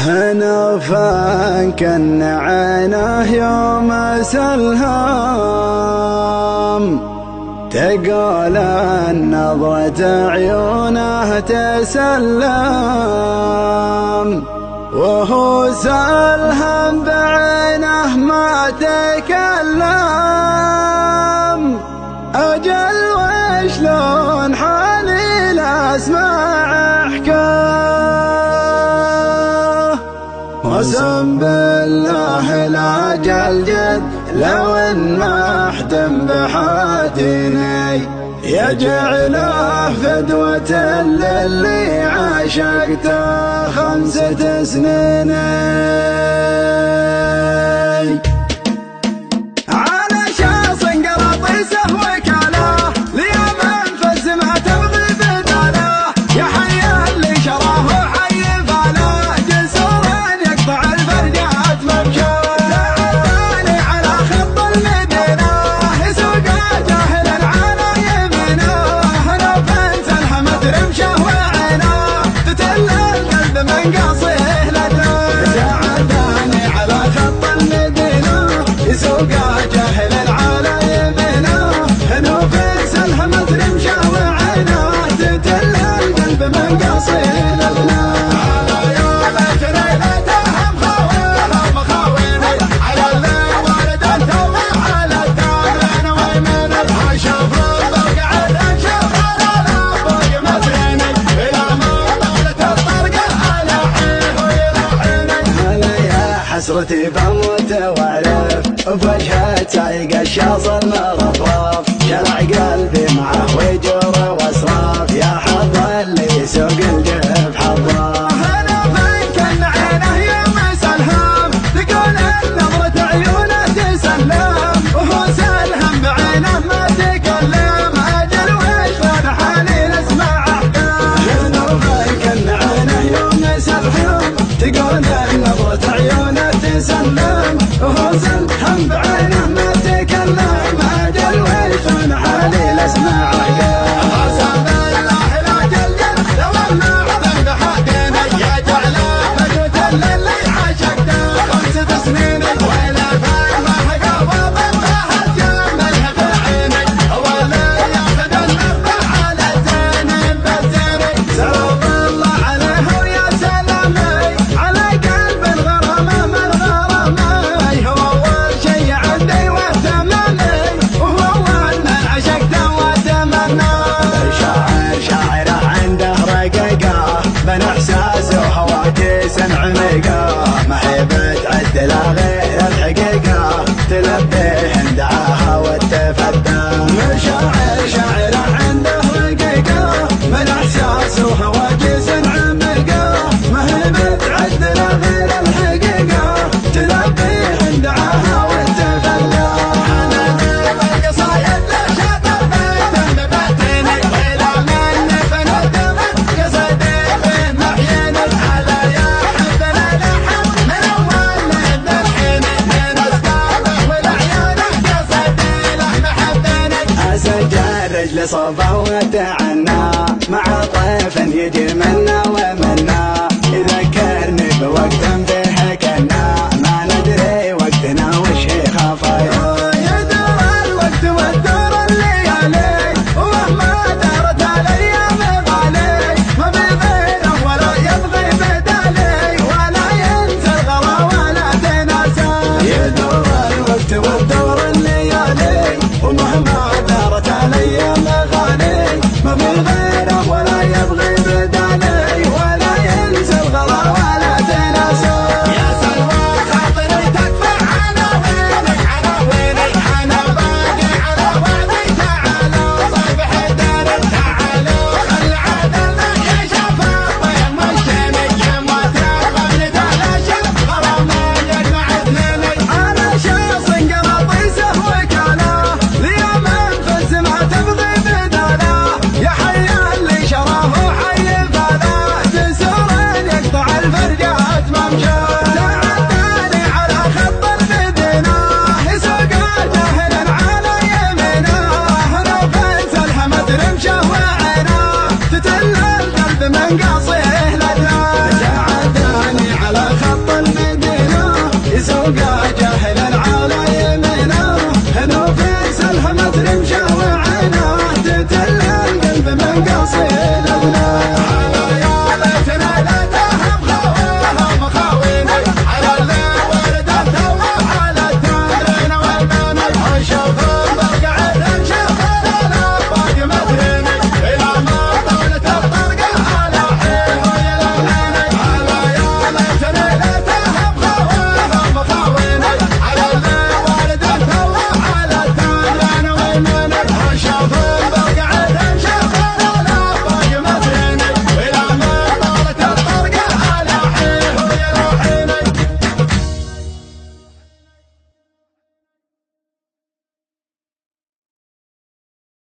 هنوفا كن عينه يوم سلهام، تقول نظرة عيونه تسلم، وهو سلهم بعينه ما تكلم. أجل وشلون حالي لأسمع حكاه، وسم بالله لا جلجد لو ان ما احتم بحاتيني، يجعله فدوة للي عاشقته 5 سنين. على شاص قراطيسه وكاله ليوم انفز ما تبغي بداله، يا حي اللي شراه وحي باله، جسور يقطع الفرجات ممشاه. تعالي على خط المدينة يسوق جاهلا على يمينه، لو بنت الحمد رمشه وعينه تتل القلب من قصيه لدنه. تعالي على خط المدينة يسوق جاهلا على يمينه، لو بنت الحمد رمشه وعينه تتل القلب من قصيه لدنه. حسرتي بموت واعرف بوجهه تايق الشاص المرفرف، شرع قلبي معه وجور واسراف، يا حظ اللي يسوق الجف حظه. انا فيك ان عينه يوم سلهام، تقول نظرة عيونه تسلم، وهو سلهم بعينه ما تكلم. اجل وشلون حالي نسمع احكام، انا فيك ان عينه يوم سلهام، تقول نظرة عيونه تسلم، وهو سلهم بعينه ما تكلم. اجل وشلون حالي لاسمع احكام، قسم بالله لا جلجل لو ما احتم بحاتيني، يجعله فدوة للي عاشقته 5 سنين. ويلا فما قبض الله الجمله في عيني، هو اللي ياخذ النظره على الزين بالزين. سلام الله عليه ويا سلامي على قلب الغرامه من غرامي، هو اول شي عندي واهتمامي، وهو اول من عشقته واتمنى. شاعره عنده رقيقه بين احساس وهواجس عميقه، ما هي بتعدل غير الحقيقه، تلبيه دعاها وتفدى. شاعره عنده رقيقه بين احساس وهواجس عميقه، ما هي بتعدل غير الحقيقه، تلبيه دعاها وتفدى. انا بالقصايد لشاطر بيت بباتيني، ويلا مني فندمت قصدي بين محييني. على يا حبنا لحم من اول للحين، من اسبابه والعيونه قصدي له محبيني. اسجل رجل صوبه وتعنى مع طيف يجي منا ومنا، يذكرني بوقت به كنا ما ندري وقتنا وش هي خفايا. يدور الوقت وتدور الليالي، ومهما دارت الايام غالي، ما بيغيره ولا يبغي بدالي، ولا ينسى الغلا ولا تناسى. يدور الوقت وتدور الليالي، ومهما دارت الايام غالي، ما بيغيره ولا يبغي بدالي، ولا ينسى الغلا ولا تناسى. يا سلوى خاطري تكفى عناوينك عناويني، انا باقي على وعدي. تعالوا صبح داري، تعالوا خل عدلنا يا شفاطه يا مشيني، يا ما ترغب نتلاشى غرامه يجمع اثنيني. انا شاص قراطيسه وكاله ليوم انفز ما تبغي بداله، يا حي اللي شراه وحي باله، جسور يقطع الفرجات ممشاه. تعالي على خط المدينة يسوق جاهلا على يمينه، لو بنت الحمد رمشه وعينه تتل القلب من قصيه لدنه. تعالي على تصير